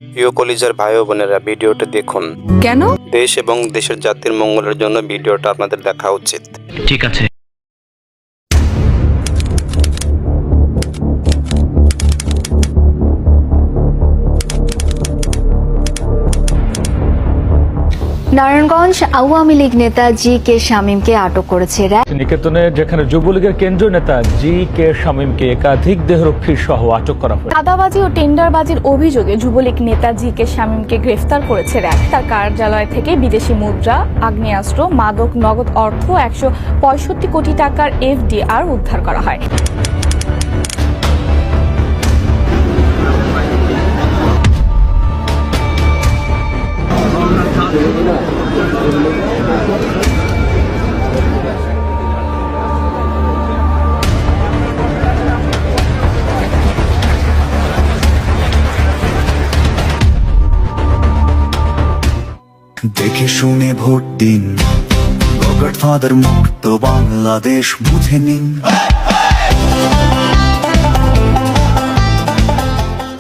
প্রিয় কলিজার ভাই ও বোনেরা, ভিডিওটা দেখুন। কেন? দেশ এবং দেশের জাতির মঙ্গলের জন্য ভিডিওটা আপনাদের দেখা উচিত। ঠিক আছে। নারায়ণগঞ্জ আওয়ামী লীগ নেতা জি কে শামীমকে আটক করেছে র্যাব। নিকেতনে যেখানে যুবলীগের কেন্দ্রীয় নেতা জি কে শামীমকে একাধিক দেহরক্ষী সহ আটক করা হয়। চাঁদাবাজি ও টেন্ডারবাজির অভিযোগে যুবলীগ নেতা জি কে শামীমকে গ্রেফতার করেছে র্যাব। তার কার্যালয় থেকে বিদেশি মুদ্রা, আগ্নেয়াস্ত্র, মাদক, নগদ অর্থ 165 কোটি টাকার এফডিআর উদ্ধার করা হয়। দেখে শুনে ভোট দিন, গডফাদার মুক্ত বাংলাদেশ বুঝে নিন।